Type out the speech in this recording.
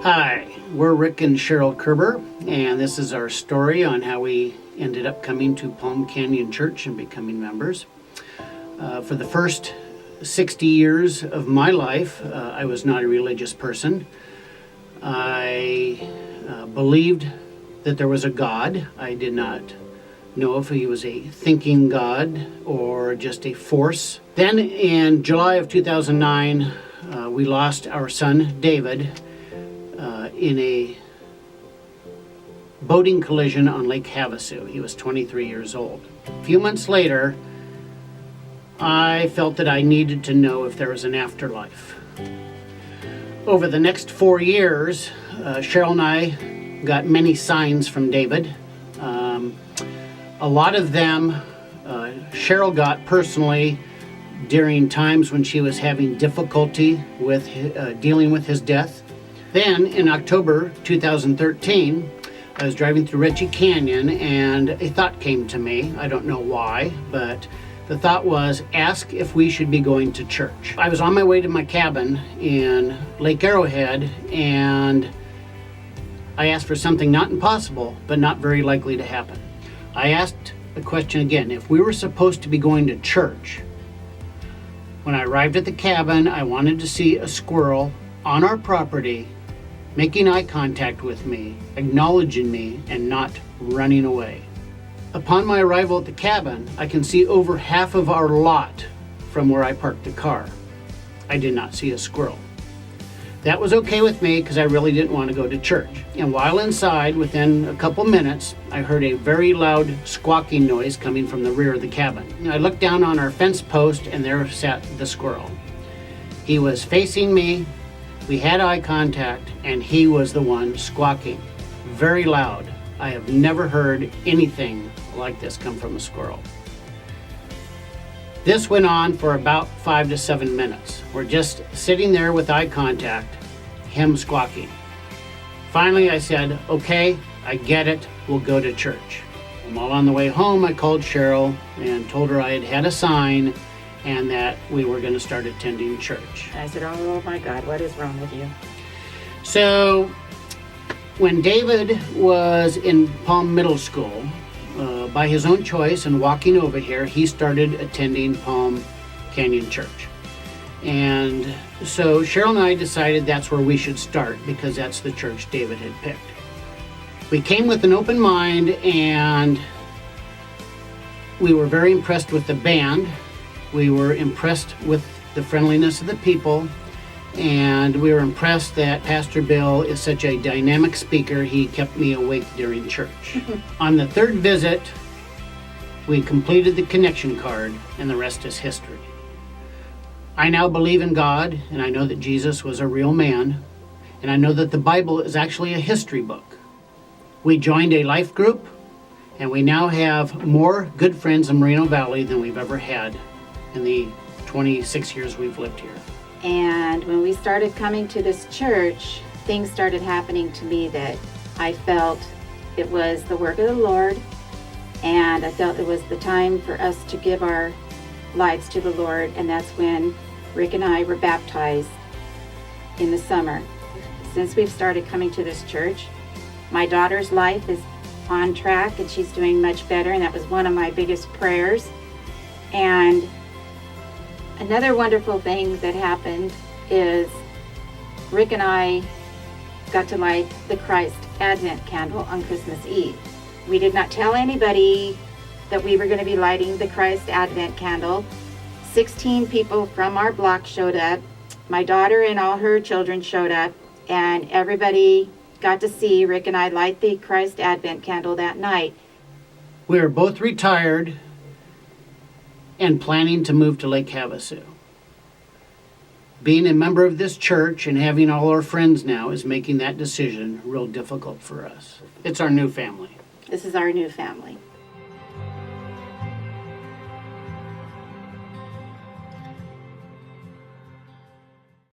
Hi, we're Rick and Cheryl Kerber, and this is our story on how we ended up coming to Palm Canyon Church and becoming members. For the first 60 years of my life, I was not a religious person. I believed that there was a God. I did not know if he was a thinking God or just a force. Then in July of 2009, we lost our son, David, in a boating collision on Lake Havasu. He was 23 years old. A few months later, I felt that I needed to know if there was an afterlife. Over the next 4 years, Cheryl and I got many signs from David. A lot of them Cheryl got personally during times when she was having difficulty with dealing with his death. Then in October 2013, I was driving through Ritchie Canyon and a thought came to me. I don't know why, but the thought was, ask if we should be going to church. I was on my way to my cabin in Lake Arrowhead, and I asked for something not impossible, but not very likely to happen. I asked the question again, if we were supposed to be going to church. When I arrived at the cabin, I wanted to see a squirrel on our property making eye contact with me, acknowledging me, and not running away. Upon my arrival at the cabin, I can see over half of our lot from where I parked the car. I did not see a squirrel. That was okay with me because I really didn't want to go to church. And while inside, within a couple minutes, I heard a very loud squawking noise coming from the rear of the cabin. I looked down on our fence post and there sat the squirrel. He was facing me, we had eye contact, and he was the one squawking. Very loud. I have never heard anything like this come from a squirrel. This went on for about 5 to 7 minutes. We're just sitting there with eye contact, him squawking. Finally I said, okay, I get it, we'll go to church. And while on the way home, I called Cheryl and told her I had had a sign and that we were going to start attending church. I said, oh my God, what is wrong with you? So when David was in Palm Middle School, by his own choice and walking over here, he started attending Palm Canyon Church. And so Cheryl and I decided that's where we should start because that's the church David had picked. We came with an open mind and we were very impressed with the band. We were impressed with the friendliness of the people, and we were impressed that Pastor Bill is such a dynamic speaker. He kept me awake during church. On the third visit, we completed the connection card, and the rest is history. I now believe in God, and I know that Jesus was a real man, and I know that the Bible is actually a history book. We joined a life group, and we now have more good friends in Moreno Valley than we've ever had in the 26 years we've lived here. And when we started coming to this church, things started happening to me that I felt it was the work of the Lord, and I felt it was the time for us to give our lives to the Lord, and that's when Rick and I were baptized in the summer. Since we've started coming to this church, my daughter's life is on track and she's doing much better, and that was one of my biggest prayers. And another wonderful thing that happened is Rick and I got to light the Christ Advent candle on Christmas Eve. We did not tell anybody that we were going to be lighting the Christ Advent candle. 16 people from our block showed up. My daughter and all her children showed up, and everybody got to see Rick and I light the Christ Advent candle that night. We are both retired and planning to move to Lake Havasu. Being a member of this church and having all our friends now is making that decision real difficult for us. It's our new family. This is our new family.